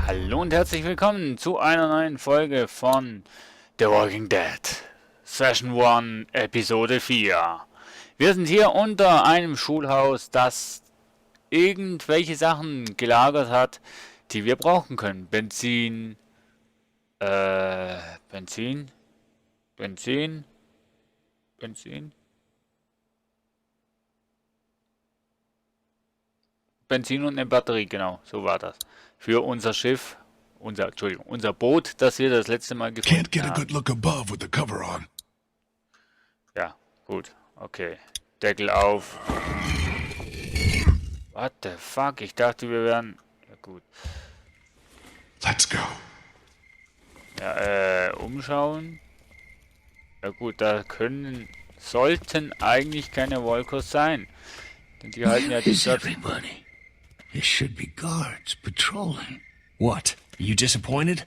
Hallo und herzlich willkommen zu einer neuen Folge von The Walking Dead, Session 1, Episode 4. Wir sind hier unter einem Schulhaus, das irgendwelche Sachen gelagert hat, die wir brauchen können. Benzin, Benzin und eine Batterie, genau, so war das. Für unser Schiff, unser Boot, das wir das letzte Mal gefunden Can't get a haben. good look above with the cover on. Ja, gut, okay. Deckel auf. What the fuck? Ich dachte, wir wären... Ja, gut. Let's go. Ja, umschauen. Ja gut, da sollten eigentlich keine Walkers sein. Denn die halten ja die Stadt... Everybody? There should be guards patrolling. What? Are you disappointed?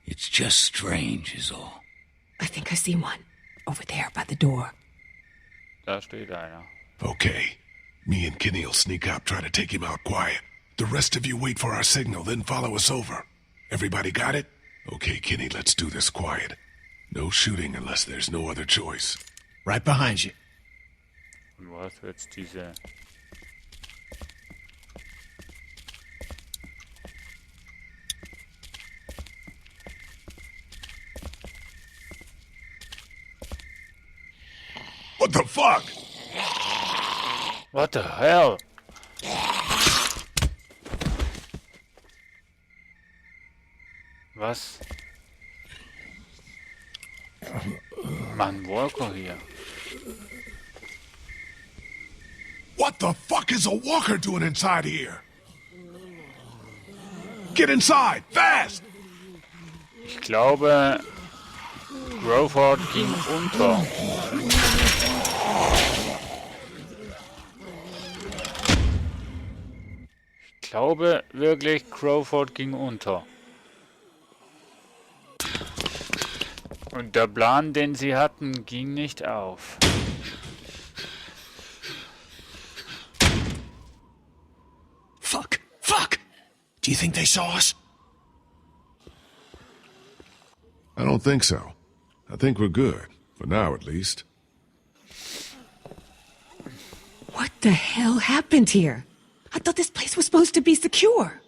It's just strange is all. I think I see one. Over there by the door. Da steht einer. Okay. Me and Kenny'll sneak up, try to take him out quiet. The rest of you wait for our signal, then follow us over. Everybody got it? Okay, Kenny, let's do this quiet. No shooting unless there's no other choice. Right behind you. Und was jetzt diese... What the fuck? What the hell? Was? Mann, Walker hier. What the fuck is a walker doing inside here? Get inside, fast! Ich glaube, Crawford ging unter. Ich glaube wirklich, Crawford ging unter. Und der Plan, den sie hatten, ging nicht auf. Fuck! Fuck! Do you think they saw us? I don't think so. I think we're good. For now, at least. What the hell happened here? I thought this place was supposed to be secure.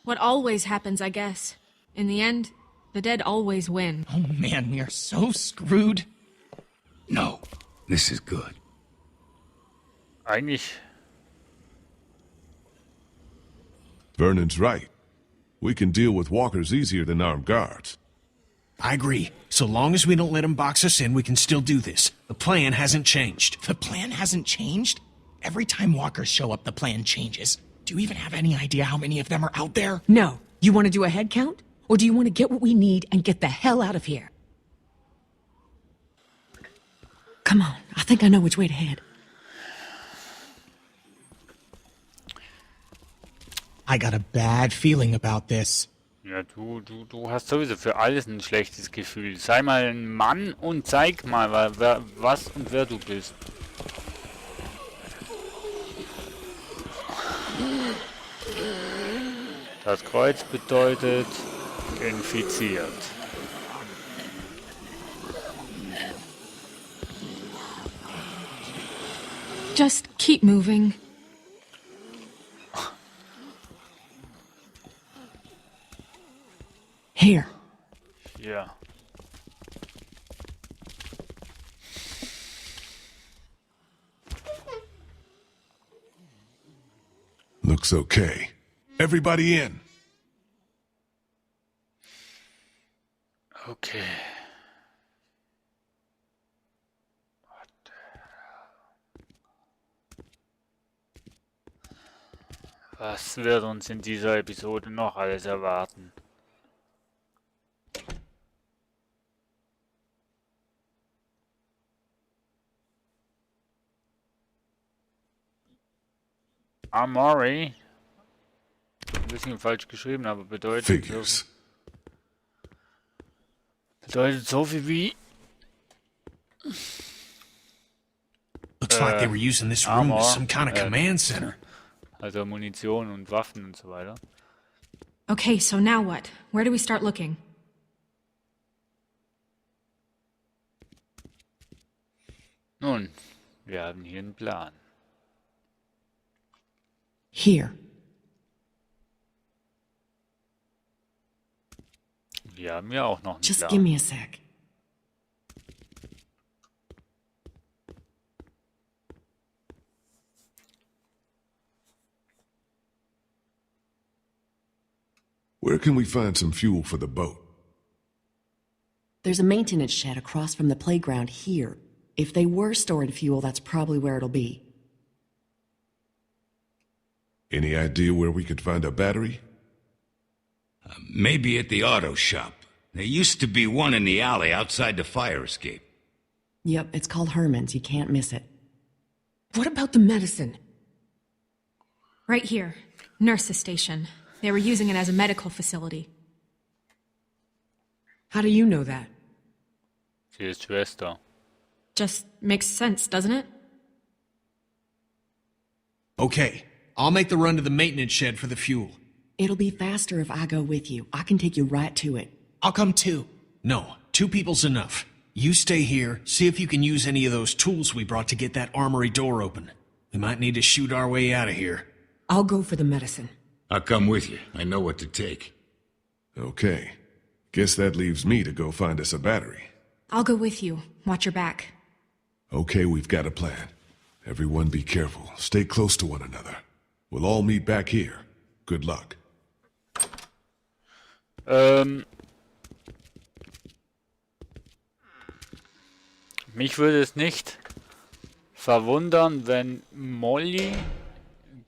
What always happens, I guess. In the end, the dead always win. Oh man, we are so screwed. No, this is good. Eigentlich... Vernon's right. We can deal with walkers easier than armed guards. I agree. So long as we don't let them box us in, we can still do this. The plan hasn't changed. The plan hasn't changed? Every time walkers show up, the plan changes. Do you even have any idea how many of them are out there? No. You want to do a head count? Or do you want to get what we need and get the hell out of here? Come on. I think I know which way to head. I got a bad feeling about this. Ja, du hast sowieso für alles ein schlechtes Gefühl. Sei mal ein Mann und zeig mal, was und wer du bist. Das Kreuz bedeutet infiziert. Just keep moving. Here. Ja. Looks okay. Everybody in. Okay. Was wird uns in dieser Episode noch alles erwarten? Armory. Ein bisschen falsch geschrieben, aber bedeutet so viel wie... Looks like they were using this room Armor. as some kind of command center. Also Munition und Waffen und so weiter. Okay, so now what? Where do we start looking? Nun, wir haben hier einen Plan. Here. Wir haben ja auch noch einen Just Plan. give me a sec. Where can we find some fuel for the boat? There's a maintenance shed across from the playground here. If they were storing fuel, that's probably where it'll be. Any idea where we could find a battery? Maybe at the auto shop. There used to be one in the alley outside the fire escape. Yep, it's called Herman's. You can't miss it. What about the medicine? Right here. Nurse's station. They were using it as a medical facility. How do you know that? Sie ist Schwester. Just makes sense, doesn't it? Okay, I'll make the run to the maintenance shed for the fuel. It'll be faster if I go with you. I can take you right to it. I'll come too. No, 2 people's enough. You stay here, see if you can use any of those tools we brought to get that armory door open. We might need to shoot our way out of here. I'll go for the medicine. I'll come with you. I know what to take. Okay. Guess that leaves me to go find us a battery. I'll go with you. Watch your back. Okay, we've got a plan. Everyone be careful. Stay close to one another. We'll all meet back here. Good luck. Mich würde es nicht verwundern, wenn Molly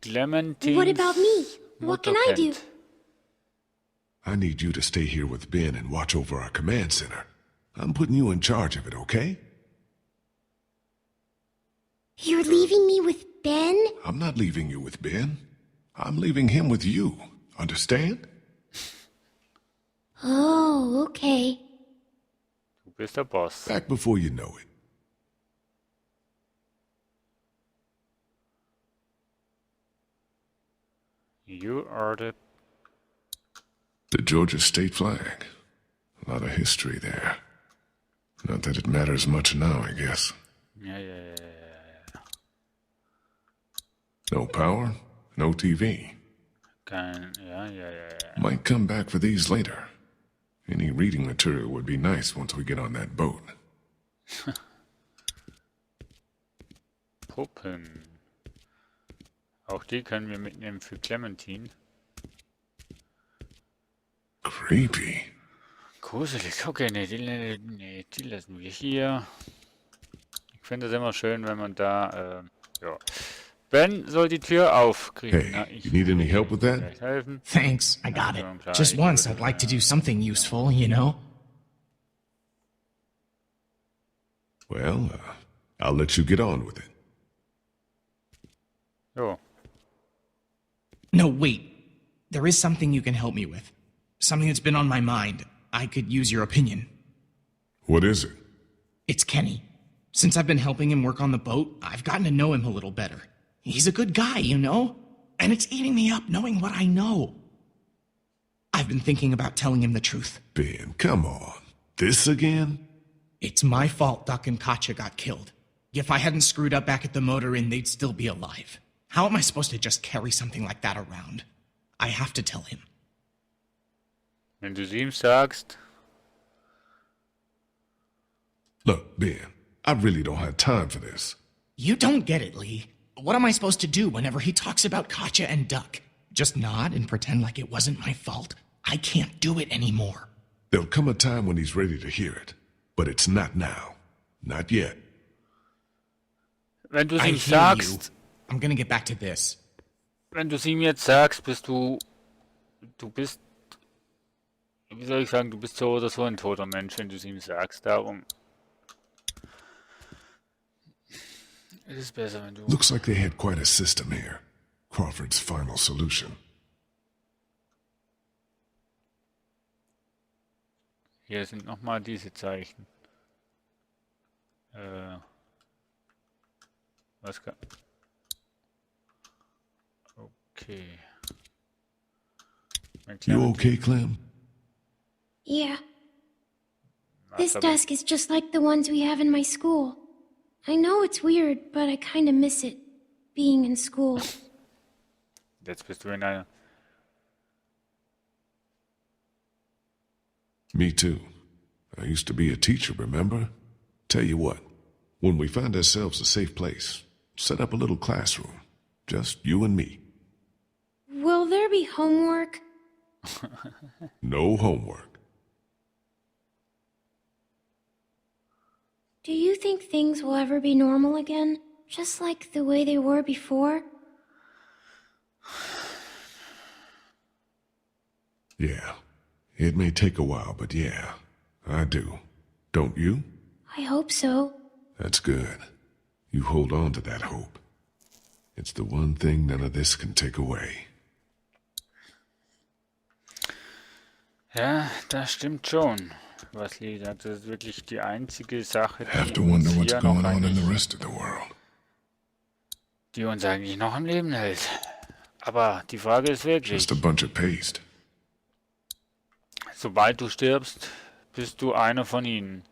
Clementines What about me? What Mutter can I do? kennt. I need you to stay here with Ben and watch over our command center. I'm putting you in charge of it, okay? You're leaving me with Ben? I'm not leaving you with Ben. I'm leaving him with you. Understand? Oh, okay. Du bist der Boss. Back before you know it. You are The Georgia state flag. A lot of history there. Not that it matters much now, I guess. Ja. No power, no TV. Ja. Might come back for these later. Any reading material would be nice once we get on that boat. Puppen. Auch die können wir mitnehmen für Clementine. Creepy. Gruselig. Okay, die lassen wir hier. Ich finde es immer schön, wenn man da, ja. Ben soll die Tür aufkriegen. Hey, Na, ich you need any help with that? vielleicht helfen. Thanks, I got it. Just once, I'd like to do something useful, you know? Well, I'll let you get on with it. Jo. No, wait. There is something you can help me with. Something that's been on my mind. I could use your opinion. What is it? It's Kenny. Since I've been helping him work on the boat, I've gotten to know him a little better. He's a good guy, you know? And it's eating me up knowing what I know. I've been thinking about telling him the truth. Ben, come on. This again? It's my fault Duck and Katja got killed. If I hadn't screwed up back at the motor inn, they'd still be alive. How am I supposed to just carry something like that around? I have to tell him. Wenn du sie ihm sagst, Look, Ben, I really don't have time for this. You don't get it, Lee. What am I supposed to do whenever he talks about Katja and Duck? Just nod and pretend like it wasn't my fault? I can't do it anymore. There'll come a time when he's ready to hear it. But it's not now. Not yet. wenn du es I ihm hear you. sagst, I'm gonna get back to this. wenn du es ihm jetzt sagst, bist du bist, wie soll ich sagen, du bist so oder so ein toter Mensch, wenn du es ihm sagst. Darum ist es besser, wenn du... Looks like they had quite a system here. Crawford's final solution. Hier sind nochmal diese Zeichen. Was kann... Okay. You okay, Clem? Yeah. This desk is just like the ones we have in my school. I know it's weird, but I kinda miss it, being in school. Jetzt bist du in einer. Me too. I used to be a teacher, remember? Tell you what, when we find ourselves a safe place, set up a little classroom. Just you and me. Will there be homework? No homework. Do you think things will ever be normal again? Just like the way they were before? Yeah. It may take a while, but yeah, I do. Don't you? I hope so. That's good. You hold on to that hope. It's the one thing none of this can take away. Ja, das stimmt schon, was Lee sagt. Das ist wirklich die einzige Sache, Have die to uns wonder what's hier noch going on in the eigentlich, rest of the world. die uns eigentlich noch am Leben hält. Aber die Frage ist wirklich, Just a bunch of paste. sobald du stirbst, bist du einer von ihnen.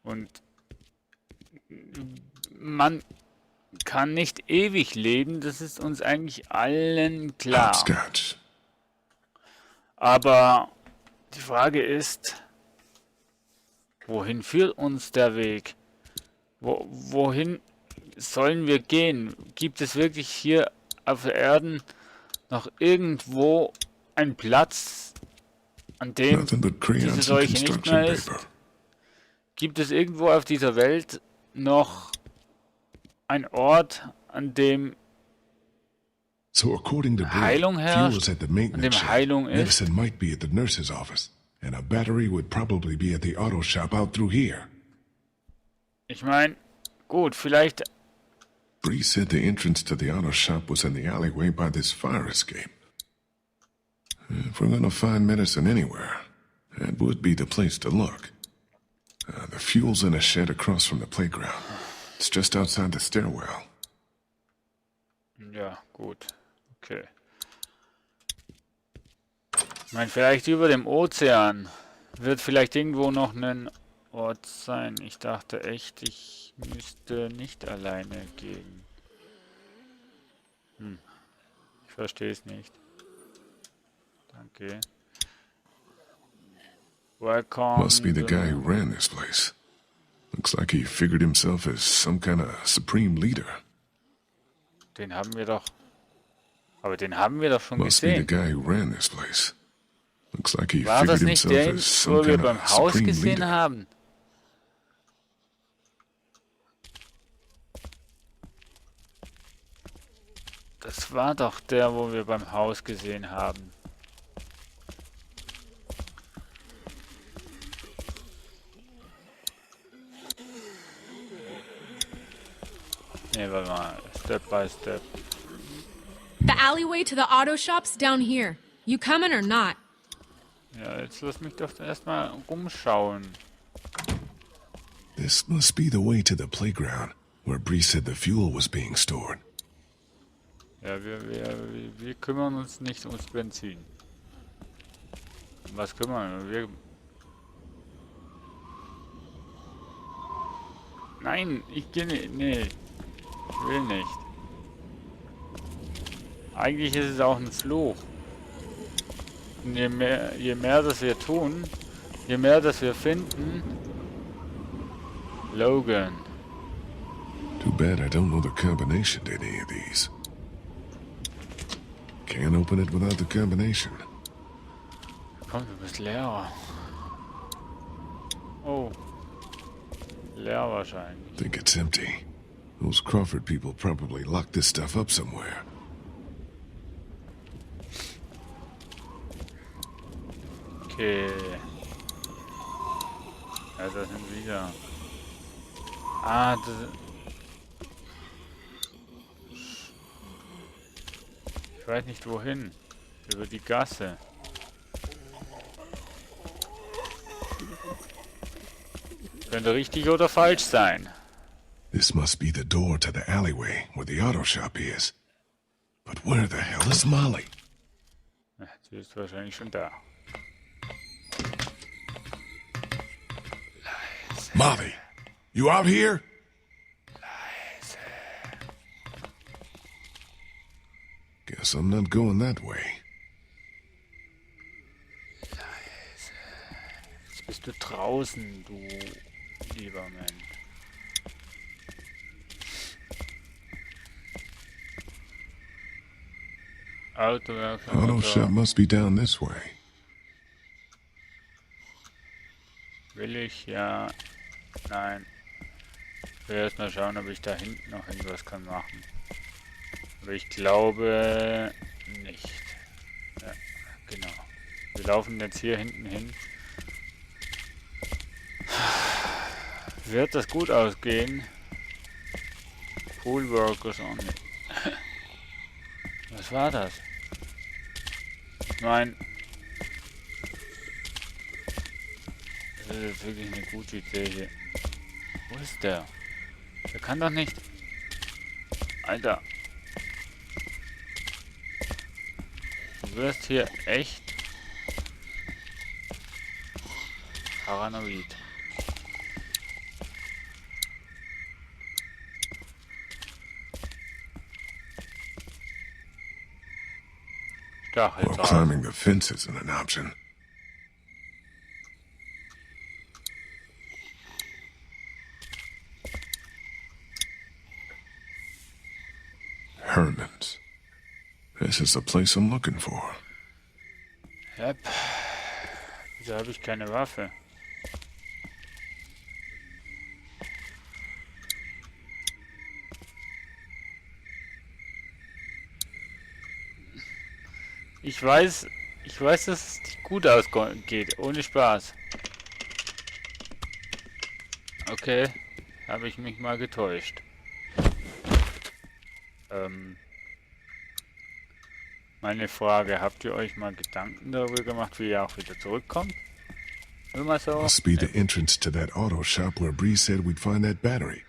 Und man kann nicht ewig leben, das ist uns eigentlich allen klar. Hopscotch. Aber die Frage ist, wohin führt uns der Weg? Wohin sollen wir gehen? Gibt es wirklich hier auf der Erde noch irgendwo einen Platz, an dem Nothing but diese crayons and Seuche nicht construction mehr ist? paper. Gibt es irgendwo auf dieser Welt noch einen Ort, an dem So according to Bree, Heilung herrscht, fuel is at the an maintenance dem Heilung shed. ist? Medicine might be at the nurse's office, and a battery would probably be at the auto shop out through here. Ich meine, gut, vielleicht, Bree said the entrance to the auto shop was in the alleyway by this fire escape. If we're gonna find medicine anywhere, that would be the place to look. The fuel's in a shed across from the playground. It's just outside the stairwell. ja, gut, okay. Ich meine, vielleicht über dem Ozean wird vielleicht irgendwo noch ein Ort sein. Ich dachte echt, ich müsste nicht alleine gehen. Ich verstehe es nicht. Danke. Welcome. Must be the guy who ran this place. Looks like he figured himself as some kind of supreme leader. Den haben wir doch. Aber den haben wir doch schon Must be the gesehen. guy who ran this place. Looks like he War figured das nicht himself der, as some wo wir kind beim of Haus supreme gesehen leader. haben? Das war doch der, wo wir beim Haus gesehen haben. Nee, warte mal. Step by step. The alleyway to the auto shop's down here. You coming or not? Ja, jetzt lass mich doch erstmal rumschauen. This must be the way to the playground, where Bree said the fuel was being stored. Ja, wir kümmern uns nicht ums Benzin. Um was kümmern wir? Nein, ich gehe nicht. Nee, ich will nicht. Eigentlich ist es auch ein Fluch. Und je mehr das wir tun, je mehr das wir finden. Logan. Too bad I don't know the combination to any of these. Can't open it without the combination. Komm, du bist Lehrer. Oh. Leer wahrscheinlich. Think it's empty. Those Crawford people probably locked this stuff up somewhere. Okay. Ja, das sind wieder. Ah, das. Ich weiß nicht wohin. Über die Gasse. Könnte richtig oder falsch sein. This must be the door to the alleyway where the auto shop is. But where the hell is Molly? Ja, sie ist wahrscheinlich schon da. Molly, you out here? Guess I'm not going that way. Jetzt bist du draußen, du lieber Mensch. Auto shop must be down this way. Will ich? Ja. Nein. Ich will erst mal schauen, ob ich da hinten noch irgendwas kann machen. Aber ich glaube nicht. Ja, genau. Wir laufen jetzt hier hinten hin. Wird das gut ausgehen? Poolworkers auch nicht. Was war das? Nein. Das ist jetzt wirklich eine gute Idee hier. Wo ist der? Der kann doch nicht. Alter. Du wirst hier echt paranoid. Well, climbing the fence isn't an option. Herman's. This is the place I'm looking for. Yep. Wieso habe ich keine Waffe? Ich weiß, dass es nicht gut ausgeht. Ohne Spaß. Okay. Habe ich mich mal getäuscht. Meine Frage, habt ihr euch mal Gedanken darüber gemacht, wie ihr auch wieder zurückkommt? Nur mal so. Must be the entrance to that auto shop where Bree said we'd find that battery.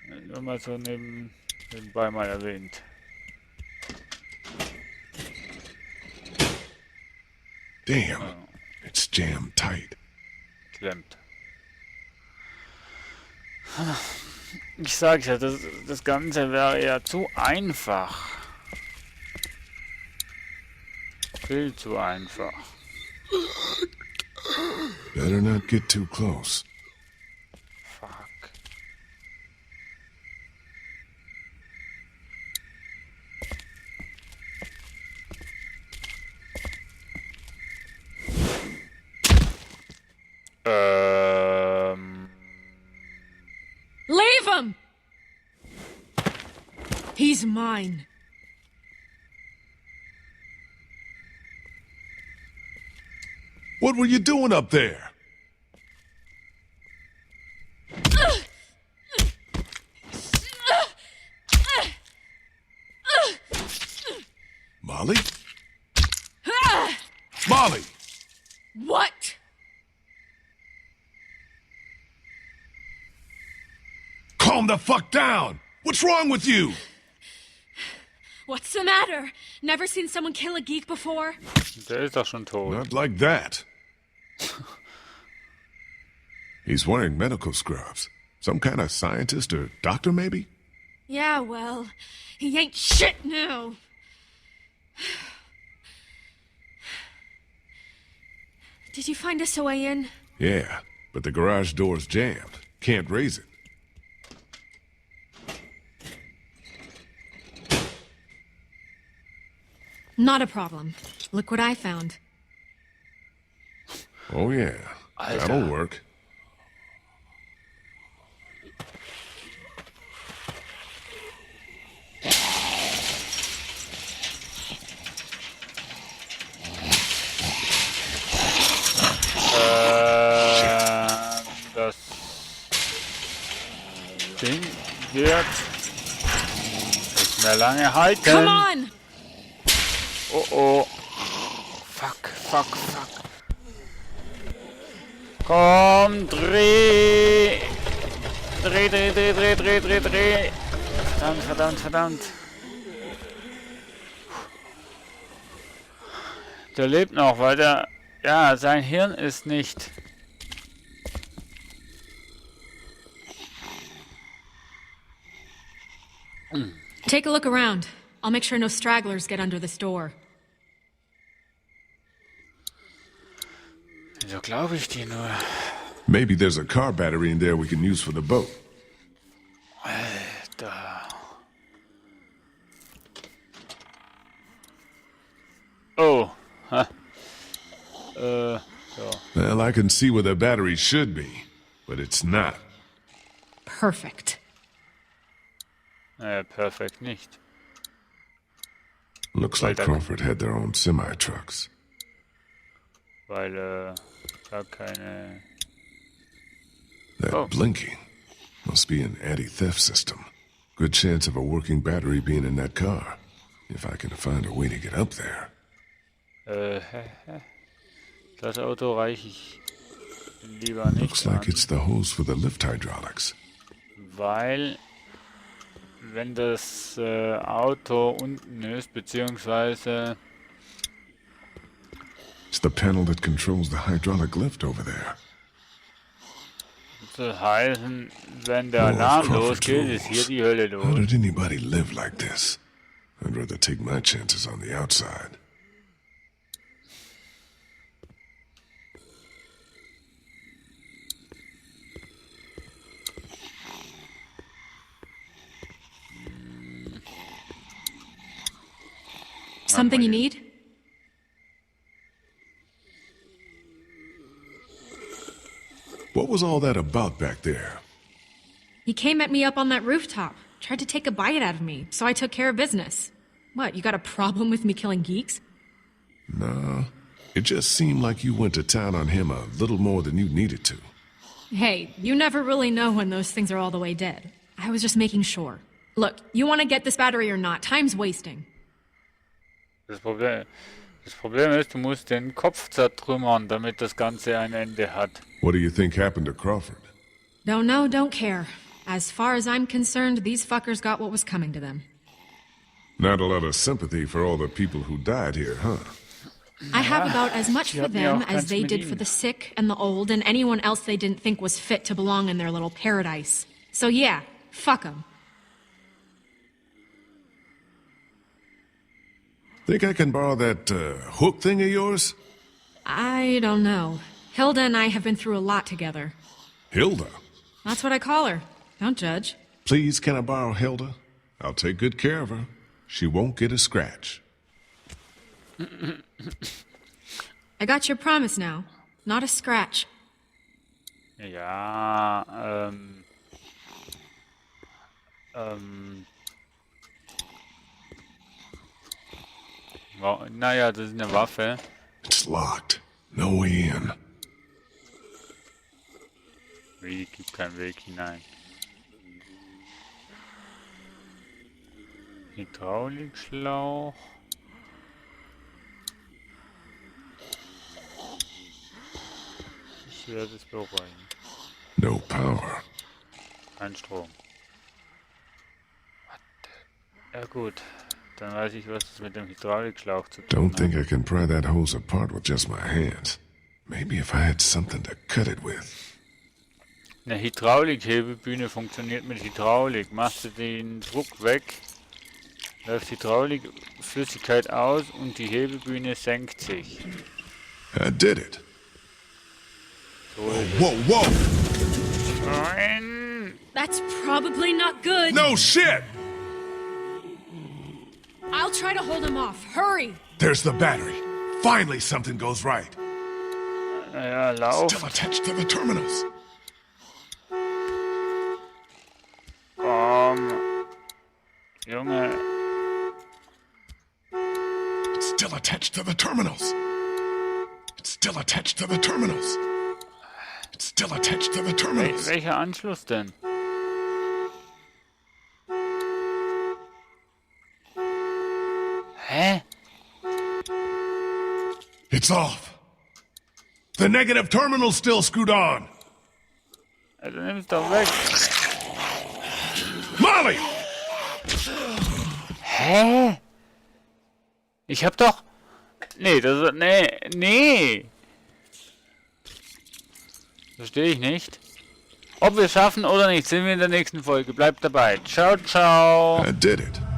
Nur mal so nebenbei mal erwähnt. Damn, it's jammed tight. Klemmt. Ich sag's ja, das Ganze wäre ja zu einfach. Viel zu einfach. Better not get too close. Fuck. Leave him! He's mine. What were you doing up there? Molly? Molly! What? Calm the fuck down! What's wrong with you? What's the matter? Never seen someone kill a geek before? Der ist doch schon tot. Not like that. He's wearing medical scrubs. Some kind of scientist or doctor, maybe? Yeah, well, he ain't shit now. Did you find us a way in? Yeah, but the garage door's jammed. Can't raise it. Not a problem. Look what I found. Oh yeah, Alter. that'll work. Das Ding wird nicht mehr lange halten. Come on! Oh oh. Fuck. Komm, dreh. Dreh. Verdammt. Der lebt noch, weil der... Ja, sein Hirn ist nicht... Take a look around. I'll make sure no stragglers get under this door. So glaube ich dir nur. Maybe there's a car battery in there we can use for the boat. Alter. Oh. Ha. So. Well, I can see where the battery should be, but it's not. Perfect. Perfekt nicht. Looks like Crawford had their own semi-trucks. Weil, gar keine... That blinking must be an anti-theft system. Good chance of a working battery being in that car. If I can find a way to get up there. Das Auto reiche ich lieber nicht Looks like an, it's the hose for the lift hydraulics. weil wenn das Auto unten ist, beziehungsweise It's the panel that controls the hydraulic lift over there. das heißen, wenn der Alarm losgeht, ist hier die Hölle How los. did anybody live like this? I'd rather take my chances on the outside. Something you need? What was all that about back there? He came at me up on that rooftop. Tried to take a bite out of me, so I took care of business. What, you got a problem with me killing geeks? Nah, it just seemed like you went to town on him a little more than you needed to. Hey, you never really know when those things are all the way dead. I was just making sure. Look, you want to get this battery or not? Time's wasting. Das Problem ist, du musst den Kopf zertrümmern, damit das Ganze ein Ende hat. What do you think happened to Crawford? Don't know, don't care. As far as I'm concerned, these fuckers got what was coming to them. Not a lot of sympathy for all the people who died here, huh? I have about as much for hatten ja them auch as ganz they mit did ihnen. for the sick and the old and anyone else they didn't think was fit to belong in their little paradise. So yeah, fuck them. Think I can borrow that hook thing of yours? I don't know. Hilda and I have been through a lot together. Hilda? That's what I call her. Don't judge. Please, can I borrow Hilda? I'll take good care of her. She won't get a scratch. I got your promise now. Not a scratch. Ja, naja, das ist eine Waffe. It's locked. No way in. Wie, gibt keinen Weg hinein. Hydraulikschlauch. Ich werde es bereuen. No power. Kein Strom. Ja gut, dann weiß ich, was es mit dem Hydraulikschlauch zu tun Don't hat. think I can pry that hose apart with just my hands. Maybe if I had something to cut it with. Eine Hydraulikhebebühne funktioniert mit Hydraulik. Machst du den Druck weg, läuft Hydraulikflüssigkeit aus und die Hebebühne senkt sich. I did it. So ist Whoa, whoa! es. That's probably not good. No shit! I'll try to hold him off. Hurry! There's the battery. Finally something goes right. Naja, lauf. Still attached to the terminals. Komm. Junge. It's still attached to the terminals. It's still attached to the terminals. It's still attached to the terminals. Welcher Anschluss denn? Hä? It's off. The negative terminal's still screwed on. Also nimm es doch weg. Molly! Hä? Ich hab doch... Nee, das ist... Nee. Verstehe ich nicht. Ob wir es schaffen oder nicht, sehen wir in der nächsten Folge. Bleibt dabei. Ciao, ciao. I did it.